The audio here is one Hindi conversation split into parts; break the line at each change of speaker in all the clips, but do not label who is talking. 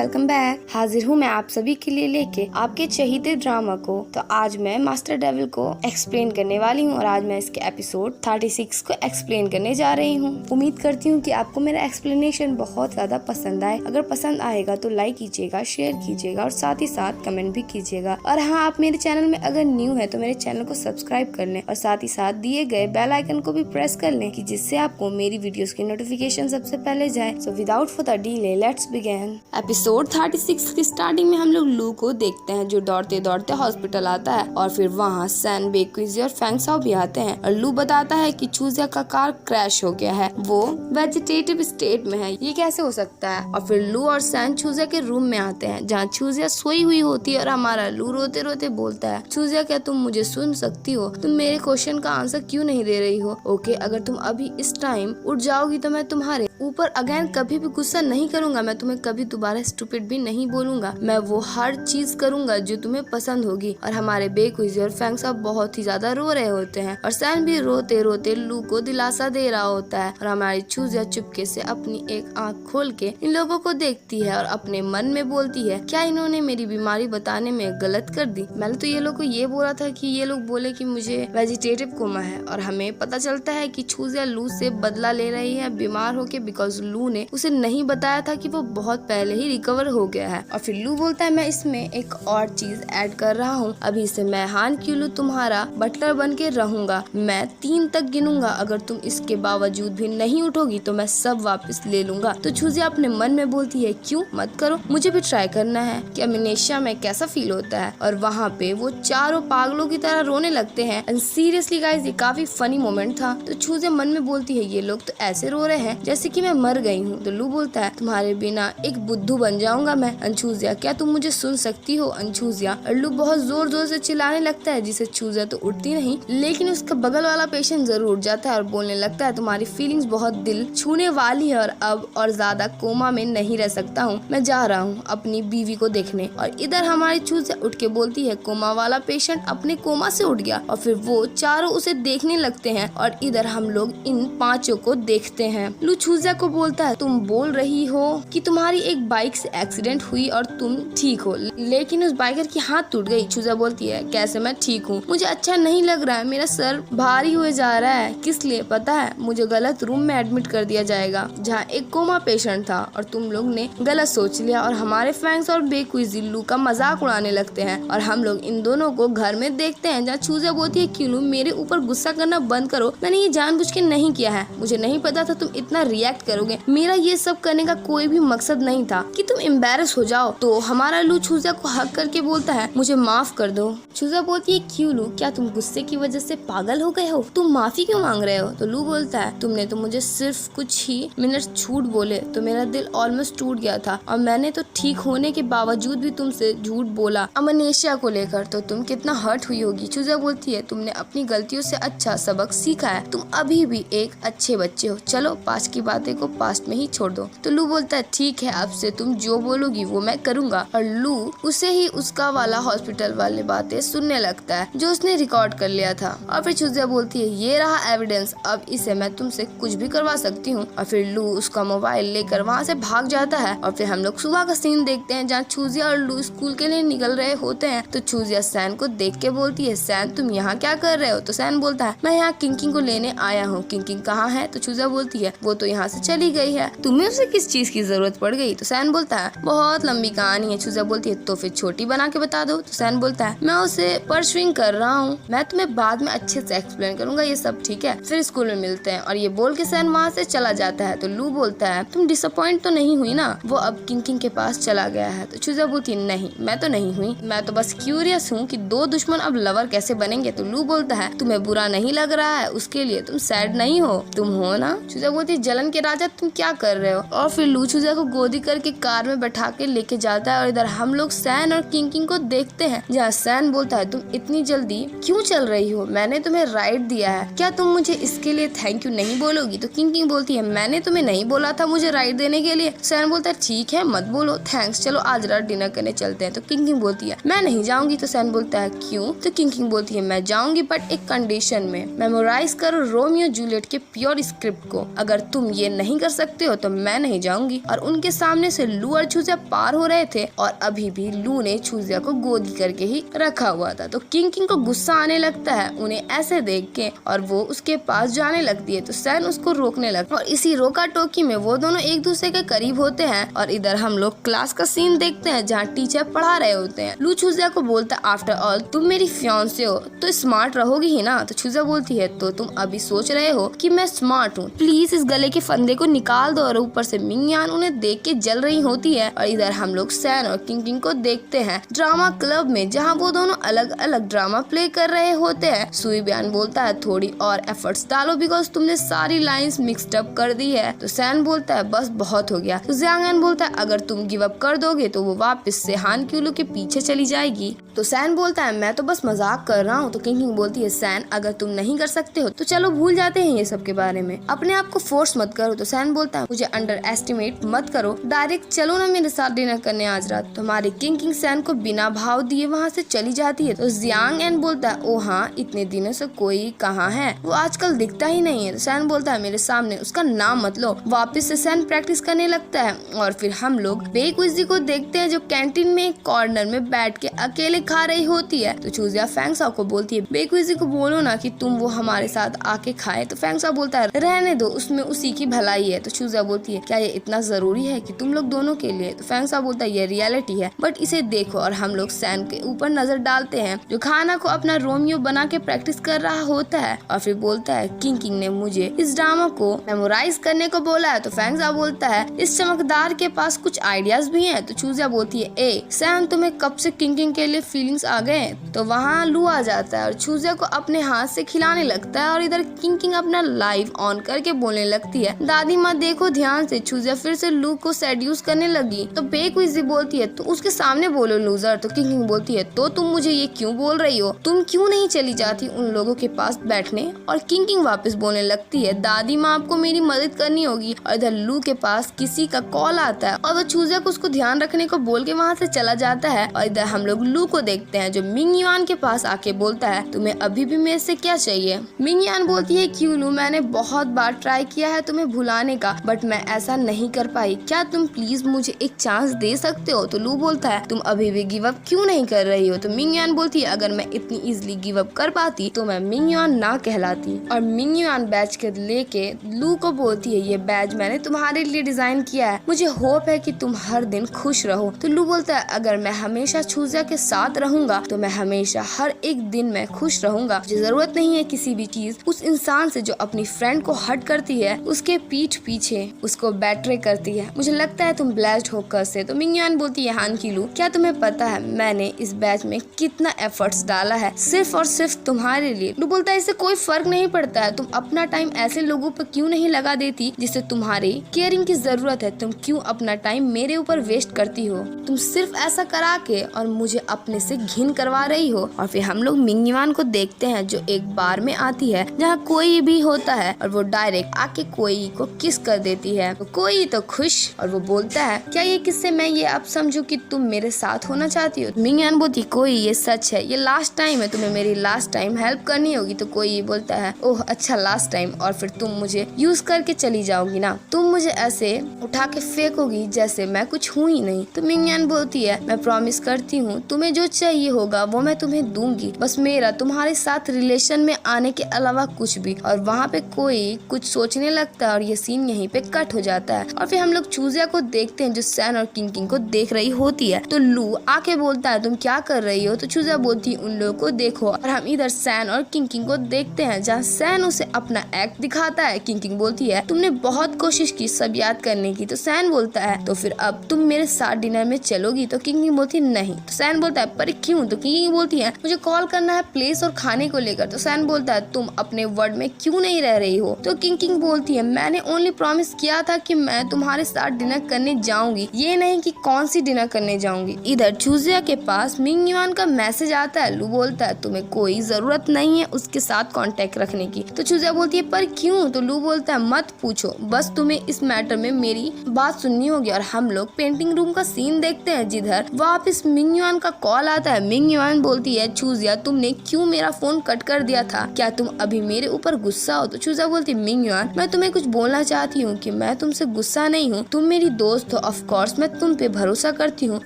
Welcome back. हाजिर हूँ मैं आप सभी के लिए लेके आपके चहीते ड्रामा को। तो आज मैं मास्टर डेविल को एक्सप्लेन करने वाली हूँ और आज मैं इसके एपिसोड 36 को एक्सप्लेन करने जा रही हूँ। उम्मीद करती हूँ कि आपको मेरा एक्सप्लेनेशन बहुत ज्यादा पसंद आए। अगर पसंद आएगा तो लाइक कीजिएगा, शेयर कीजिएगा और साथ ही साथ कमेंट भी कीजिएगा। और हाँ, आप मेरे चैनल में अगर न्यू है तो मेरे चैनल को सब्सक्राइब कर लें और साथ ही साथ दिए गए बेल आइकन को भी प्रेस कर लें कि जिससे आपको मेरी वीडियोस की नोटिफिकेशन सबसे पहले जाए। So without further delay let's begin. Episode 36 की स्टार्टिंग में हम लोग लू को देखते हैं जो दौड़ते दौड़ते हॉस्पिटल आता है और फिर वहाँ सैन, बेक्विजी और फैंगसाओ भी आते हैं और लू बताता है कि चूजिया का कार क्रैश हो गया है, वो वेजिटेटिव स्टेट में है, ये कैसे हो सकता है। और फिर लू और सैन चूजिया के रूम में आते हैं जहाँ चूजिया सोई हुई होती है और हमारा लू रोते रोते बोलता है, चूजिया क्या तुम मुझे सुन सकती हो? तुम मेरे क्वेश्चन का आंसर क्यों नहीं दे रही हो? ओके, अगर तुम अभी इस टाइम उठ जाओगी तो मैं तुम्हारे ऊपर अगेन कभी भी गुस्सा नहीं करूंगा, मैं तुम्हें कभी दोबारा स्टूपिड भी नहीं बोलूंगा, मैं वो हर चीज करूंगा जो तुम्हें पसंद होगी। और हमारे बेक्विजी और फैंगसाओ बहुत ही ज्यादा रो रहे होते हैं और सैन भी रोते रोते लू को दिलासा दे रहा होता है और हमारी चूजिया चुपके से अपनी एक आंख खोल के इन लोगों को देखती है और अपने मन में बोलती है, क्या इन्होंने मेरी बीमारी बताने में गलत कर दी? मैंने तो ये लोग को ये बोला था कि ये लोग बोले कि मुझे वेजिटेटिव कोमा है। और हमें पता चलता है कि चूजिया लू से बदला ले रही है बीमार होके, बिकॉज लू ने उसे नहीं बताया था कि वो बहुत पहले ही रिकवर हो गया है। और फिर लू बोलता है, मैं इसमें एक और चीज ऐड कर रहा हूँ, अभी से मैं हान क्यूलू तुम्हारा बटलर बन के रहूंगा, मैं 3 तक गिनूंगा, अगर तुम इसके बावजूद भी नहीं उठोगी तो मैं सब वापस ले लूंगा। तो चूजिया अपने मन में बोलती है, क्यों मत करो, मुझे भी ट्राई करना है कि अमनेशिया में कैसा फील होता है। और वहाँ पे वो चारों पागलों की तरह रोने लगते हैं एंड सीरियसली गाइस ये काफी फनी मोमेंट था। तो चूजिया मन में बोलती है, ये लोग तो ऐसे रो रहे हैं जैसे कि मैं मर गई हूँ। तो लू बोलता है, तुम्हारे बिना एक बुद्धू बन जाऊंगा मैं। अंचूजिया क्या तुम मुझे सुन सकती हो? अंचूजिया। और लू बहुत जोर जोर से चिल्लाने लगता है जिसे चूजिया तो उठती नहीं, लेकिन उसका बगल वाला पेशेंट जरूर उठ जाता है और बोलने लगता है, तुम्हारी फीलिंग्स बहुत दिल छूने वाली है और अब और ज्यादा कोमा में नहीं रह सकता हूँ, मैं जा रहा हूँ अपनी बीवी को देखने। और इधर हमारी चूजिया उठ के बोलती है, कोमा वाला पेशेंट अपने कोमा से उठ गया। और फिर वो चारों उसे देखने लगते हैं और इधर हम लोग इन 5 को देखते हैं। लू चूजिया को बोलता है, तुम बोल रही हो कि तुम्हारी एक बाइक से एक्सीडेंट हुई और तुम ठीक हो, लेकिन उस बाइकर की हाथ टूट गई। चूजिया बोलती है, कैसे मैं ठीक हूँ? मुझे अच्छा नहीं लग रहा है, मेरा सर भारी हुए जा रहा है। किस लिए पता है? मुझे गलत रूम में एडमिट कर दिया जाएगा जहाँ एक कोमा पेशेंट था और तुम लोग ने गलत सोच लिया। और हमारे फैंग्स और बेक्विजी लू का मजाक उड़ाने लगते हैं और हम लोग इन दोनों को घर में देखते हैं जहाँ चूजिया बोलती है, क्यों लू मेरे ऊपर गुस्सा करना बंद करो, मैंने ये जानबूझ के नहीं किया है, मुझे नहीं पता था तुम इतना रिएक्ट करोगे, मेरा ये सब करने का कोई भी मकसद नहीं था कि तुम एम्बैरस हो जाओ। तो हमारा लू चूजिया को हक करके बोलता है, मुझे माफ कर दो। चूजिया बोलती है, क्यों लू, क्या तुम गुस्से की वजह से पागल हो गए हो? तुम माफी क्यों मांग रहे हो? तो लू बोलता है, तुमने तो मुझे सिर्फ कुछ ही मिनट झूठ बोले तो मेरा दिल ऑलमोस्ट टूट गया था और मैंने तो ठीक होने के बावजूद भी तुमसे झूठ बोला अमनेशिया को लेकर, तो तुम कितना हर्ट हुई होगी। चूजिया बोलती है, तुमने अपनी गलतियों से अच्छा सबक सीखा है, तुम अभी भी एक अच्छे बच्चे हो, चलो पास्ट की बातें को पास्ट में ही छोड़ दो। तो लू बोलता है, ठीक है, अब से तुम जो बोलोगी वो मैं करूंगा। और लू उसे ही उसका वाला हॉस्पिटल वाले बातें सुनने लगता है जो उसने रिकॉर्ड कर लिया था। और फिर चूजिया बोलती है, ये रहा एविडेंस, अब इसे मैं तुमसे कुछ भी करवा सकती हूँ। और फिर लू उसका मोबाइल लेकर वहाँ से भाग जाता है। और फिर हम लोग सुबह का सीन देखते हैं जहाँ चूजिया और लू स्कूल के लिए निकल रहे होते हैं। तो चूजिया सैन को देख के बोलती है, सैन तुम यहाँ क्या कर रहे हो? तो सैन बोलता है, मैं यहाँ किंकिंग को लेने आया हूँ। किंकिंग कहाँ है? तो चूजिया बोलती है, वो तो यहाँ से चली गई है, तुम्हें उसे किस चीज की जरूरत पड़ गई? तो सैन बोलता है, बहुत लंबी कहानी है। चूजिया बोलती है, तो फिर छोटी बना के बता दो। तो सैन बोलता है, मैं उसे परसुइंग कर रहा हूँ, मैं तुम्हें बाद में अच्छे से एक्सप्लेन करूंगा ये सब, ठीक है? फिर स्कूल में मिलते हैं। और ये बोल के सैन वहाँ से चला जाता है। तो लू बोलता है, तुम डिसअपॉइंट तो नहीं हुई ना? वो अब किंकिंग के पास चला गया है। तो चूजिया बोलती है, नहीं मैं तो नहीं हुई, मैं तो बस क्यूरियस हूँ कि 2 दुश्मन अब लवर कैसे बनेंगे। तो लू बोलता है, तुम्हें बुरा नहीं लग रहा है, उसके लिए तुम सैड नहीं हो, तुम हो ना? चूजिया बोलती है, जलन के राजा तुम क्या कर रहे हो? और फिर लू चूजिया को गोदी करके कार में बैठा के लेके जाता है। और इधर हम लोग सैन और किंकिंग को देखते हैं जहाँ सैन बोलता है, तुम इतनी जल्दी क्यों चल रही हो? मैंने तुम्हें राइड दिया है, क्या तुम मुझे इसके लिए थैंक यू नहीं बोलोगी? तो किंकिंग बोलती है, मैंने तुम्हें नहीं बोला था मुझे राइड देने के लिए। सैन बोलता है, ठीक है मत बोलो थैंक्स, चलो आज रात डिनर करने चलते हैं। तो किंकिंग बोलती है, मैं नहीं जाऊंगी। तो सैन बोलता है, क्यों? तो किंकिंग बोलती है, मैं जाऊंगी बट एक कंडीशन में, मेमोराइज करो रोमियो जूलियट के प्योर स्क्रिप्ट को, अगर तुम ये नहीं कर सकते हो तो मैं नहीं जाऊंगी। और उनके सामने से लू लू और चूजिया पार हो रहे थे और अभी भी लू ने चूजिया को गोदी करके ही रखा हुआ था। तो किंग को गुस्सा आने लगता है उन्हें ऐसे देख के और वो उसके पास जाने लगती है। तो सैन उसको रोकने लगता है और इसी रोका टोकी में वो दोनों एक दूसरे के करीब होते हैं। और इधर हम लोग क्लास का सीन देखते हैं जहाँ टीचर पढ़ा रहे होते हैं। लू चूजिया को बोलता है आफ्टर ऑल तुम मेरी फियांसे हो तो स्मार्ट रहोगी ही ना। तो चूजिया बोलती है तो तुम अभी सोच रहे हो कि मैं स्मार्ट हूँ, प्लीज इस गले के फंदे को निकाल दो। और ऊपर से मिंग यान उन्हें देख के जल रही होती है। और इधर हम लोग सैन और किंग को देखते हैं ड्रामा क्लब में जहाँ वो दोनों अलग अलग ड्रामा प्ले कर रहे होते हैं। सुई बयान बोलता है थोड़ी और एफर्ट्स डालो बिकॉज तुमने सारी लाइंस मिक्सड अप कर दी है। तो सैन बोलता है बस बहुत हो गया। तो जियांग बोलता है अगर तुम गिव अप कर दोगे तो वो वापस से हान क्यूलू के पीछे चली जाएगी। तो सैन बोलता है मैं तो बस मजाक कर रहा हूँ। तो किंग बोलती है सैन अगर तुम नहीं कर सकते हो तो चलो भूल जाते हैं ये सब के बारे में, अपने आप को फोर्स मत करो। तो सैन बोलता है मुझे अंडर एस्टिमेट मत करो, डायरेक्ट चलो ना मेरे साथ डिनर करने आज रात। तो हमारी किंग सैन को बिना भाव दिए वहाँ से चली जाती है। तो जियांग एन बोलता है ओ हाँ इतने दिनों से कोई कहाँ है, वो आजकल दिखता ही नहीं है। तो सैन बोलता है मेरे सामने उसका नाम मत लो। वापस से सैन प्रैक्टिस करने लगता है और फिर हम लोग बेक्विजी को देखते हैं जो कैंटीन में एक कॉर्नर में बैठ के अकेले खा रही होती है। तो चूजिया फैंगसाओ को बोलती है बेक्विजी को बोलो ना कि तुम वो हमारे साथ आके खाए। तो फैंगसाओ बोलता है रहने दो उसमें उसी की भलाई है। तो चूजिया बोलती है क्या ये इतना जरूरी है कि तुम लोग दोनों के लिए। तो फैंगसाओ बोलता है ये रियलिटी है बट इसे देखो। और हम लोग सैन के ऊपर नजर डालते हैं जो खाना को अपना रोमियो बना के प्रैक्टिस कर रहा होता है और फिर बोलता है किंग ने मुझे इस ड्रामा को मेमोराइज करने को बोला है। तो फैंगसाओ बोलता है इस चमकदार के पास कुछ आइडियाज भी हैं। तो चूजिया बोलती है ए सैन तुम्हें कब से किंग के लिए फीलिंग्स आ गए। तो वहाँ लू आ जाता है और चूजिया को अपने हाथ से खिलाने लगता है और इधर किंग अपना लाइव ऑन करके बोलने लगती है दादी माँ देखो ध्यान से। चूजिया फिर से लू को सेड्यूस करने लगी। तो बेक्विजी बोलती है तो उसके सामने बोलो लूजर। तो किंग बोलती है तो तुम मुझे ये क्यों बोल रही हो, तुम क्यों नहीं चली जाती उन लोगों के पास बैठने। और किंग वापस बोलने लगती है दादी माँ आपको मेरी मदद करनी होगी। और इधर लू के पास किसी का कॉल आता है और वो चूजिया को उसको ध्यान रखने को बोल के वहाँ से चला जाता है। और इधर हम लोग लू को देखते हैं जो मिंग यान के पास आके बोलता है तुम्हें अभी भी मेरे से क्या चाहिए। मिंग यान बोलती है क्यों लू मैंने बहुत बार ट्राई किया है तुम्हें भुलाने का बट मैं ऐसा नहीं कर पाई, क्या तुम प्लीज मुझे एक चांस दे सकते हो। तो लू बोलता है तुम अभी भी गिव अप क्यों नहीं कर रही हो। तो मिंग यान बोलती है अगर मैं इतनी इजीली गिव अप कर पाती तो मैं मिंग यान ना कहलाती। और मिंग यान बैच के लेके लू को बोलती है ये बैज मैंने तुम्हारे लिए डिजाइन किया है, मुझे होप है कि तुम हर दिन खुश रहो। तो लू बोलता है अगर मैं हमेशा चूजिया के साथ रहूंगा तो मैं हमेशा हर एक दिन में खुश रहूंगा। मुझे जरूरत नहीं है किसी भी चीज उस इंसान से जो अपनी फ्रेंड को हर्ट करती है, उसके पीठ पीछे उसको बैटरे करती है। मुझे लगता है तुम ब्लेस्ड होकर से। तो मिंग यान बोलती है हान की लू क्या तुम्हें पता है मैंने इस बैच में कितना एफर्ट्स डाला है सिर्फ और सिर्फ तुम्हारे लिए। लू बोलता है इससे कोई फर्क नहीं पड़ता है, तुम अपना टाइम ऐसे लोगों पर क्यों नहीं लगा देती जिससे तुम्हारी केयरिंग की जरूरत है, तुम क्यों अपना टाइम मेरे ऊपर वेस्ट करती हो, तुम सिर्फ ऐसा करा के और मुझे अपने से घिन करवा रही हो। और फिर हम लोग मिंग यान को देखते हैं जो एक बार में आती है जहाँ कोई भी होता है और वो डायरेक्ट आके कोई को किस कर देती है। तो कोई तो खुश और वो बोलता है क्या ये किससे मैं ये अब समझू कि तुम मेरे साथ होना चाहती हो। मिंग यान बोलती कोई ये सच है, ये लास्ट टाइम है, तुम्हें मेरी लास्ट टाइम हेल्प करनी होगी। तो कोई ये बोलता है ओह अच्छा लास्ट टाइम, और फिर तुम मुझे यूज करके चली जाओगी ना, तुम मुझे ऐसे उठा के फेंकोगी जैसे मैं कुछ हूँ ही नहीं। तो मिंग यान बोलती है मैं प्रॉमिस करती हूँ तुम्हें जो चाहिए होगा वो मैं तुम्हें दूंगी, बस मेरा तुम्हारे साथ रिलेशन में आने के अलावा कुछ भी। और वहाँ पे कोई कुछ सोचने लगता है और ये सीन यहीं पे कट हो जाता है। और फिर हम लोग चूजिया को देखते हैं जो सैन और किंग को देख रही होती है। तो लू आके बोलता है तुम क्या कर रही हो। तो चूजिया बोलती है उन लोगों को देखो। और हम इधर सैन और किंग को देखते हैं जहाँ सैन उसे अपना एक्ट दिखाता है। किंग बोलती है तुमने बहुत कोशिश की सब याद करने की। तो सैन बोलता है तो फिर अब तुम मेरे साथ डिनर में चलोगी। तो किंग बोलती है नहीं। तो सैन बोलता है पर क्यों। तो किंग बोलती है मुझे कॉल करना है प्लेस और खाने को लेकर। तो सैन बोलता है तुम अपने वर्ड में क्यों नहीं रह रही हो। तो किंग बोलती है मैंने ओनली प्रॉमिस किया था कि मैं तुम्हारे साथ डिनर करने जाऊंगी, ये नहीं कि कौन सी डिनर करने जाऊंगी। इधर चूजिया के पास मिंग यान का मैसेज आता है। लू बोलता है तुम्हें कोई जरूरत नहीं है उसके साथ कांटेक्ट रखने की। तो चूजिया बोलती है पर क्यों। तो लू बोलता है मत पूछो, बस तुम्हें इस मैटर में मेरी बात सुननी होगी। और हम लोग पेंटिंग रूम का सीन देखते हैं जिधर वापस मिंग यान का कॉल आता है। मिंग यान बोलती है चूजिया तुमने क्यों मेरा फोन कट कर दिया था, क्या तुम अभी मेरे ऊपर गुस्सा हो। तो चूजिया बोलती है मिंग यान मैं तुम्हें कुछ बोलना चाहती हूँ कि मैं तुमसे गुस्सा नहीं हूँ, तुम मेरी दोस्त हो ऑफ कोर्स मैं तुम पे भरोसा करती हूँ,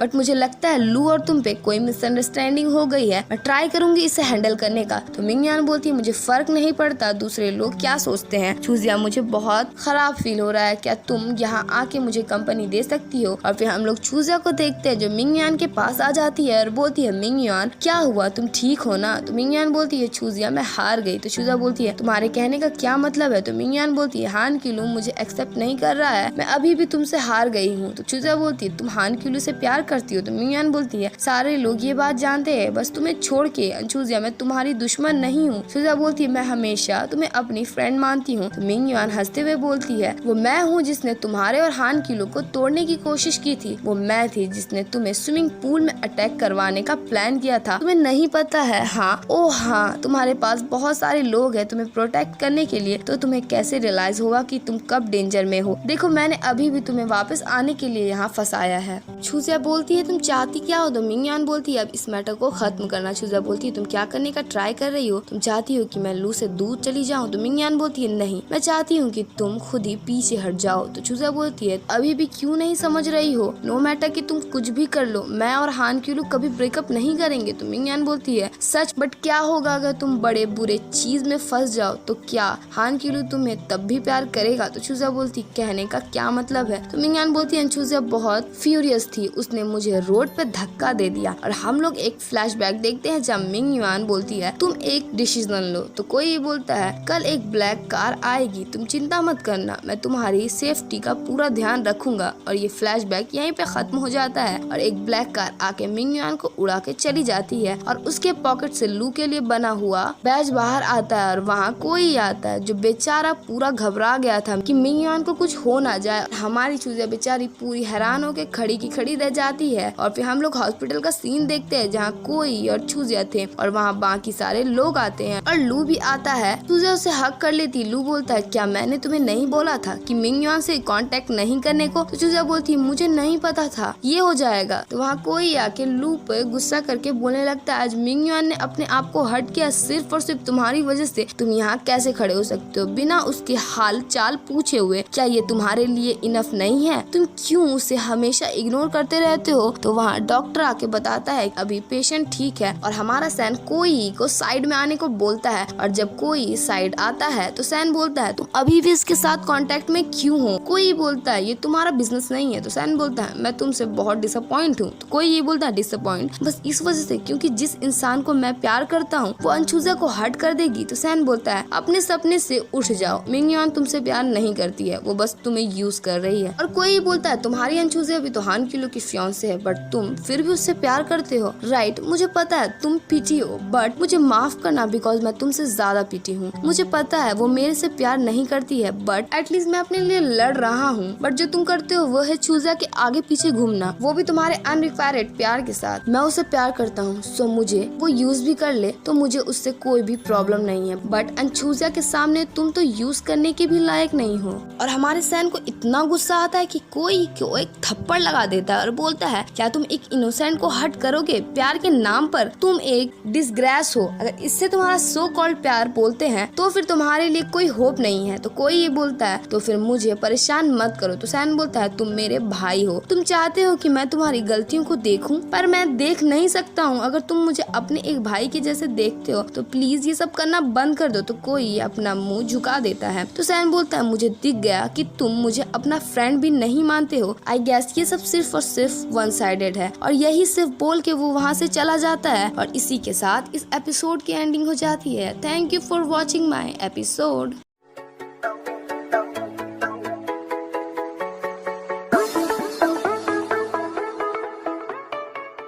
बट मुझे लगता है लू और तुम पे कोई मिसअंडरस्टैंडिंग हो गई है। मैं ट्राई करूंगी इसे हैंडल करने का। तो मिंगयान बोलती है मुझे फर्क नहीं पड़ता दूसरे लोग क्या सोचते हैं। चूजिया मुझे बहुत खराब फील हो रहा है, क्या तुम यहाँ आके मुझे कंपनी दे सकती हो। और फिर हम लोग चूजिया को देखते हैं जो मिंगयान के पास आ जाती है और बोलती है मिंगयान क्या हुआ, तुम ठीक हो ना। तो मिंगयान बोलती है चूजिया मैं हार गई। तो चूजिया बोलती है तुम्हारे कहने का क्या मतलब है। तो मिंगयान बोलती है हान किलू मुझे एक्सेप्ट नहीं कर रहा है, मैं अभी भी तुमसे हार गई हूँ। तो चूजिया बोलती है तुम हान किलू से प्यार करती हो। तो मिंगयान बोलती है सारे लोग ये बात जानते हैं, बस तुम्हें छोड़ के चूजिया मैं तुम्हारी दुश्मन नहीं हूँ। चूजिया बोलती है मैं हमेशा तुम्हें अपनी फ्रेंड मानती हूँ। तो मिंगयान हंसते हुए बोलती है वो मैं हूँ जिसने तुम्हारे और हान किलू को तोड़ने की कोशिश की थी, वो मैं थी जिसने तुम्हें स्विमिंग पूल में अटैक करवाने का प्लान किया था। तुम्हें नहीं पता है। हाँ ओ हाँ, तुम्हारे पास बहुत सारे लोग हैं तुम्हें प्रोटेक्ट करने के लिए, तो तुम्हें कैसे रियलाइज होगा कि तुम कब डेंजर में हो। देखो मैंने अभी भी तुम्हें वापस आने के लिए यहाँ फंसाया है। चूजिया बोलती है तुम चाहती क्या हो। तो मिंगयान बोलती है अब इस मैटर को खत्म करना। चूजिया बोलती है तुम क्या करने का ट्राई कर रही हो, तुम चाहती हो कि मैं लू से दूर चली जाऊँ। तो मिंगयान बोलती है नहीं, मैं चाहती हूँ कि तुम खुद ही पीछे हट जाओ। तो चूजिया बोलती है अभी भी क्यों नहीं समझ रही हो, नो मैटर कि तुम कुछ भी कर लो, मैं और हान किलू कभी ब्रेकअप नहीं करेंगे। तो मिंगयान बोलती है सच, बट क्या होगा अगर तुम बड़े बुरे चीज में फंस जाओ, तो क्या हान किलू तुम्हें तब भी प्यार करेगा। तो चूजिया बोलती कहने का क्या मतलब है। तो मिंगयान बोलती है चूजिया बहुत फ्यूरियस थी, उसने मुझे रोड पे धक्का दे दिया। और हम लोग एक फ्लैशबैक देखते हैं जब मिंगयान बोलती है तुम एक डिसीजन लो। तो कोई ये बोलता है कल एक ब्लैक कार आएगी, तुम चिंता मत करना, मैं तुम्हारी सेफ्टी का पूरा ध्यान रखूंगा। और ये फ्लैशबैक यहीं पे खत्म हो जाता है और एक ब्लैक कार आके मिंगयान को उड़ा के चली जाती है और उसके पॉकेट से लू के लिए बना हुआ बैज बाहर आता है और वहाँ कोई आता है जो बेचारा पूरा घबरा गया था कि मिंगयान को कुछ हो ना जाए। हमारी चूजिया बेचारी पूरी हैरान होकर खड़ी की खड़ी रह जाती है। और फिर हम लोग हॉस्पिटल का सीन देखते हैं जहाँ कोई और चूजिया थे और वहाँ बाकी सारे लोग आते हैं और लू भी आता है। चूजिया उसे हक कर लेती। लू बोलता है क्या मैंने तुम्हें नहीं बोला था कि मिंगयान से कांटेक्ट नहीं करने को। तो चूजिया बोलती है मुझे नहीं पता था ये हो जाएगा। तो वहाँ कोई आके लू पे गुस्सा करके बोलने लगता है आज मिंगयान ने अपने आप को हर्ट किया सिर्फ और सिर्फ तुम्हारी वजह से, तुम यहाँ कैसे खड़े हो सकते हो बिना उसके हाल चाल पूछे हुए, क्या ये तुम्हारे लिए इनफ नहीं है, तुम क्यों उसे हमेशा इग्नोर करते रहते हो। तो वहाँ डॉक्टर आके बताता है अभी पेशेंट ठीक है और हमारा सैन कोई को साइड में आने को बोलता है। और जब कोई साइड आता है तो सैन बोलता है तुम अभी भी इसके साथ कांटेक्ट में क्यों हो। कोई बोलता है ये तुम्हारा बिजनेस नहीं है। तो सैन बोलता है मैं तुमसे बहुत डिसअपॉइंट हूँ। तो कोई ये बोलता है डिसअपॉइंट बस इस वजह से क्योंकि जिस इंसान को मैं प्यार करता हूँ वो अनचूजा को हर्ट कर देगी। तो सैन बोलता है अपने सपने से उठ जाओ, मिंगयान तुमसे प्यार नहीं करती है, वो बस तुम्हें यूज कर रही है। और कोई बोलता है तुम्हारी अनचूजा अभी तो हान किलू की फियांसे है बट तुम फिर भी उससे प्यार करते हो। राइट, मुझे पता है तुम पीटी हो बट मुझे माफ करना बिकॉज मैं तुमसे ज्यादा पीटी हूँ। मुझे पता है वो मेरे से प्यार नहीं करती है बट एटलीस्ट मैं अपने लिए लड़ रहा हूँ। बट जो तुम करते हो वो है चूजा के आगे पीछे घूमना, वो भी तुम्हारे अनरिक्वायर्ड प्यार के साथ। मैं उसे प्यार करता हूँ सो मुझे वो यूज भी कर ले तो मुझे उससे कोई भी प्रॉब्लम नहीं है, बट अनचूजा के सामने तुम तो यूज करने के भी लायक नहीं हो। और हमारे सैन को इतना गुस्सा आता है कि कोई को एक थप्पड़ लगा देता है और बोलता है क्या तुम एक इनोसेंट को हर्ट करोगे प्यार के नाम पर, तुम एक डिसग्रेस हो, अगर इससे तुम्हारा सो कॉल्ड प्यार बोलते हैं तो फिर तुम्हारे लिए कोई होप नहीं है। तो कोई ये बोलता है तो फिर मुझे परेशान मत करो। तो सैन बोलता है तुम मेरे भाई हो, तुम चाहते हो कि मैं तुम्हारी गलतियों को देखूं पर मैं देख नहीं सकता हूँ। अगर तुम मुझे अपने एक भाई के जैसे देखते हो तो प्लीज ये सब करना बंद कर दो। तो कोई अपना मुंह झुका देता है। तो सैन बोलता है मुझे दिख गया कि तुम मुझे अपना फ्रेंड भी नहीं मानते हो, आई गेस ये सब सिर्फ और सिर्फ वन साइडेड है। और यही सिर्फ बोल के वो वहाँ से चला जाता है और इसी के साथ इस एपिसोड की एंडिंग हो जाती है। Thank you for watching my episode.